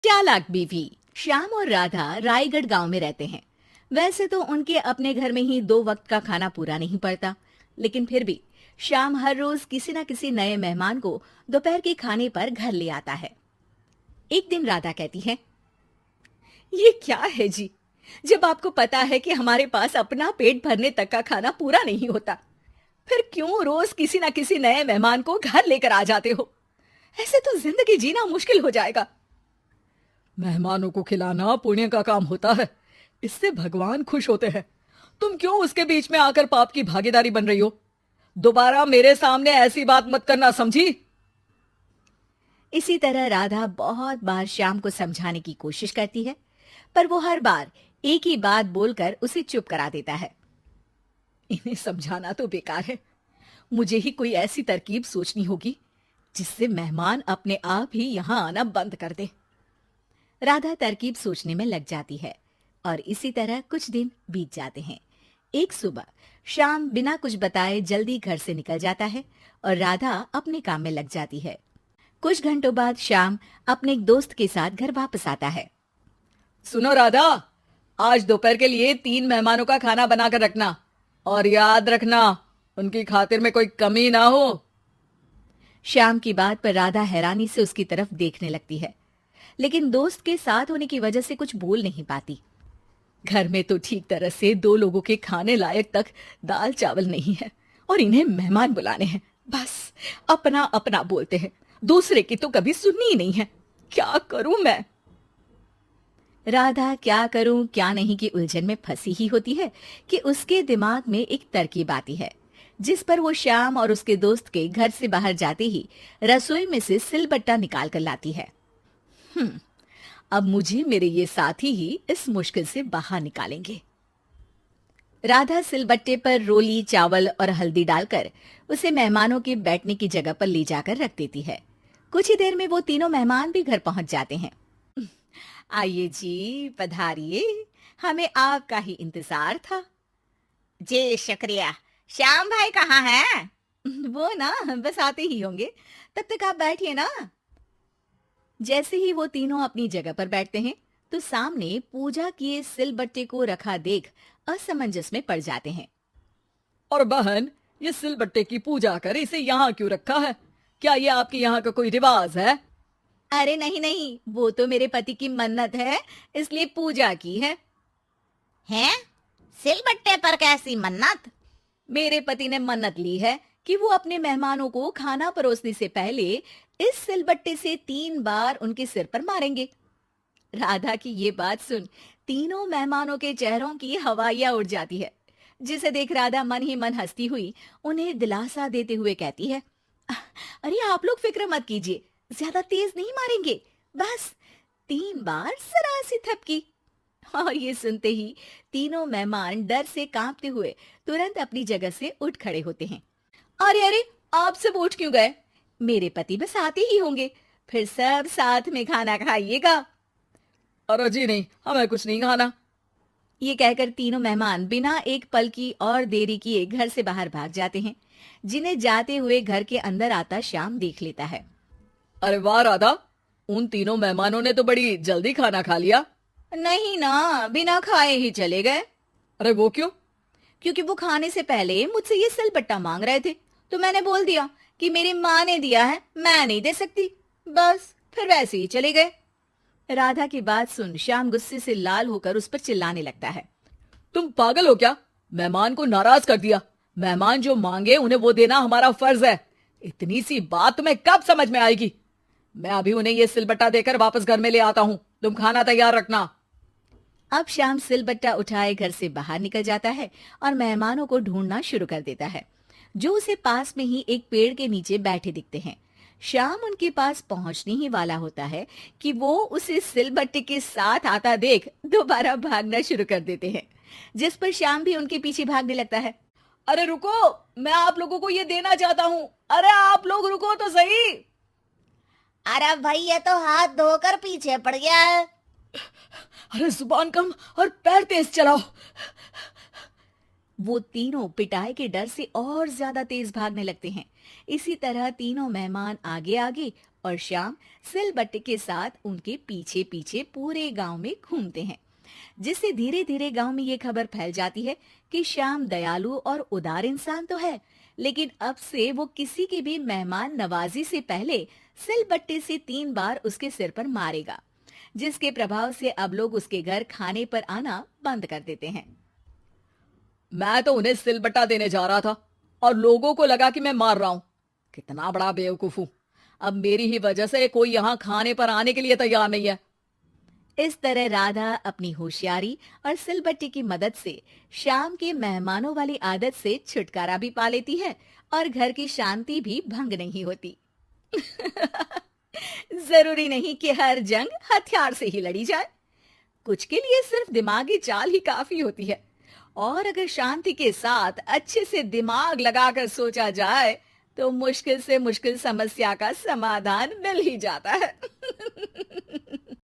चालाक बीवी। श्याम और राधा रायगढ़ गांव में रहते हैं। वैसे तो उनके अपने घर में ही 2 वक्त का खाना पूरा नहीं पड़ता, लेकिन फिर भी श्याम हर रोज किसी न किसी नए मेहमान को दोपहर के खाने पर घर ले आता है। एक दिन राधा कहती है, ये क्या है जी, जब आपको पता है कि हमारे पास अपना पेट भरने तक का खाना पूरा नहीं होता, फिर क्यों रोज किसी न किसी नए मेहमान को घर लेकर आ जाते हो? ऐसे तो जिंदगी जीना मुश्किल हो जाएगा। मेहमानों को खिलाना पुण्य का काम होता है, इससे भगवान खुश होते हैं। तुम क्यों उसके बीच में आकर पाप की भागीदारी बन रही हो? दोबारा मेरे सामने ऐसी बात मत करना, समझी? इसी तरह राधा बहुत बार श्याम को समझाने की कोशिश करती है, पर वो हर बार एक ही बात बोलकर उसे चुप करा देता है। इन्हें समझाना तो बेकार है, मुझे ही कोई ऐसी तरकीब सोचनी होगी जिससे मेहमान अपने आप ही यहाँ आना बंद कर दे। राधा तरकीब सोचने में लग जाती है और इसी तरह कुछ दिन बीत जाते हैं। एक सुबह श्याम बिना कुछ बताए जल्दी घर से निकल जाता है और राधा अपने काम में लग जाती है। कुछ घंटों बाद श्याम अपने एक दोस्त के साथ घर वापस आता है। सुनो राधा, आज दोपहर के लिए 3 मेहमानों का खाना बनाकर रखना, और याद रखना उनकी खातिर में कोई कमी ना हो। श्याम की बात पर राधा हैरानी से उसकी तरफ देखने लगती है, लेकिन दोस्त के साथ होने की वजह से कुछ बोल नहीं पाती। घर में तो ठीक तरह से 2 लोगों के खाने लायक तक दाल चावल नहीं है और इन्हें मेहमान बुलाने हैं। बस अपना अपना बोलते हैं, दूसरे की तो कभी सुननी ही नहीं है। क्या करूं मैं? राधा क्या करूं क्या नहीं की उलझन में फंसी ही होती है कि उसके दिमाग में एक तरकीब आती है, जिस पर वो श्याम और उसके दोस्त के घर से बाहर जाते ही रसोई में से सिलबट्टा निकाल कर लाती है। अब मुझे मेरे ये साथी ही इस मुश्किल से बाहर निकालेंगे। राधा सिलबट्टे पर रोली, चावल और हल्दी डालकर उसे मेहमानों के बैठने की जगह पर ले जाकर रख देती है। कुछ ही देर में वो तीनों मेहमान भी घर पहुंच जाते हैं। आइए जी, पधारिए, हमें आपका ही इंतजार था। जी शुक्रिया। श्याम भाई कहाँ हैं? वो ना बस आते ही होंगे, तब तक आप बैठिए ना। जैसे ही वो तीनों अपनी जगह पर बैठते हैं तो सामने पूजा किए सिलबट्टे को रखा देख असमंजस में पड़ जाते हैं। और बहन, ये सिलबट्टे की पूजा कर इसे यहाँ क्यों रखा है? क्या ये आपके यहाँ का कोई रिवाज है? अरे नहीं नहीं, वो तो मेरे पति की मन्नत है, इसलिए पूजा की है। हैं? सिलबट्टे पर कैसी मन्नत? मेरे पति ने मन्नत ली है कि वो अपने मेहमानों को खाना परोसने से पहले इस सिलबट्टे से 3 बार उनके सिर पर मारेंगे। राधा की ये बात सुन तीनों मेहमानों के चेहरों की हवाइयां उड़ जाती है, जिसे देख राधा मन ही मन हंसती हुई उन्हें दिलासा देते हुए कहती है, अरे आप लोग फिक्र मत कीजिए, ज्यादा तेज नहीं मारेंगे, बस 3 बार जरा सी थपकी। और ये सुनते ही तीनों मेहमान डर से कांपते हुए तुरंत अपनी जगह से उठ खड़े होते हैं। अरे अरे, आप सब उठ क्यों गए? मेरे पति बस आते ही होंगे, फिर सब साथ में खाना खाइएगा। अरे जी नहीं, हमें कुछ नहीं खाना। ये कहकर तीनों मेहमान बिना एक पल की और देरी किए घर से बाहर भाग जाते हैं, जिन्हें जाते हुए घर के अंदर आता श्याम देख लेता है। अरे वाह राधा, उन तीनों मेहमानों ने तो बड़ी जल्दी खाना खा लिया। नहीं ना, बिना खाए ही चले गए। अरे वो क्यों? क्योंकि वो खाने से पहले मुझसे ये सिलबट्टा मांग रहे थे, तो मैंने बोल दिया कि मेरी माँ ने दिया है, मैं नहीं दे सकती। बस फिर वैसे ही चले गए। राधा की बात सुन श्याम गुस्से से लाल होकर उस पर चिल्लाने लगता है। तुम पागल हो क्या? मेहमान को नाराज कर दिया। मेहमान जो मांगे उन्हें वो देना हमारा फर्ज है। इतनी सी बात तुम्हें कब समझ में आएगी? मैं अभी उन्हें ये सिलबट्टा देकर वापस घर में ले आता हूँ, तुम खाना तैयार रखना। अब श्याम सिलबट्टा उठाए घर से बाहर निकल जाता है और मेहमानों को ढूंढना शुरू कर देता है, जो उसे पास में ही एक पेड़ के नीचे बैठे दिखते हैं। श्याम उनके पास पहुंचने ही वाला होता है कि वो उसे सिलबट्टे के साथ आता देख दोबारा भागना शुरू कर देते हैं, जिस पर श्याम भी उनके पीछे भागने लगता है। अरे रुको, मैं आप लोगों को ये देना चाहता हूँ। अरे आप लोग रुको तो सही। अरे भाई, ये तो हाथ धोकर पीछे पड़ गया है। अरे जुबान कम और पैर तेज चलाओ। वो तीनों पिटाई के डर से और ज्यादा तेज भागने लगते हैं। इसी तरह तीनों मेहमान आगे आगे और श्याम सिलबट्टे के साथ उनके पीछे पीछे पूरे गांव में घूमते हैं, जिससे धीरे धीरे गांव में ये खबर फैल जाती है कि श्याम दयालु और उदार इंसान तो है, लेकिन अब से वो किसी की भी मेहमान नवाजी से पहले सिलबट्टे से 3 बार उसके सिर पर मारेगा, जिसके प्रभाव से अब लोग उसके घर खाने पर आना बंद कर देते हैं। मैं तो उन्हें सिलबट्टा देने जा रहा था और लोगों को लगा कि मैं मार रहा हूं। कितना बड़ा बेवकूफ हूं। अब मेरी ही वजह से कोई यहाँ खाने पर आने के लिए तैयार नहीं है। इस तरह राधा अपनी होशियारी और सिलबट्टे की मदद से श्याम के मेहमानों वाली आदत से छुटकारा भी पा लेती है और घर की शांति भी भंग नहीं होती। जरूरी नहीं कि हर जंग हथियार से ही लड़ी जाए, कुछ के लिए सिर्फ दिमागी चाल ही काफी होती है, और अगर शांति के साथ अच्छे से दिमाग लगाकर सोचा जाए तो मुश्किल से मुश्किल समस्या का समाधान मिल ही जाता है।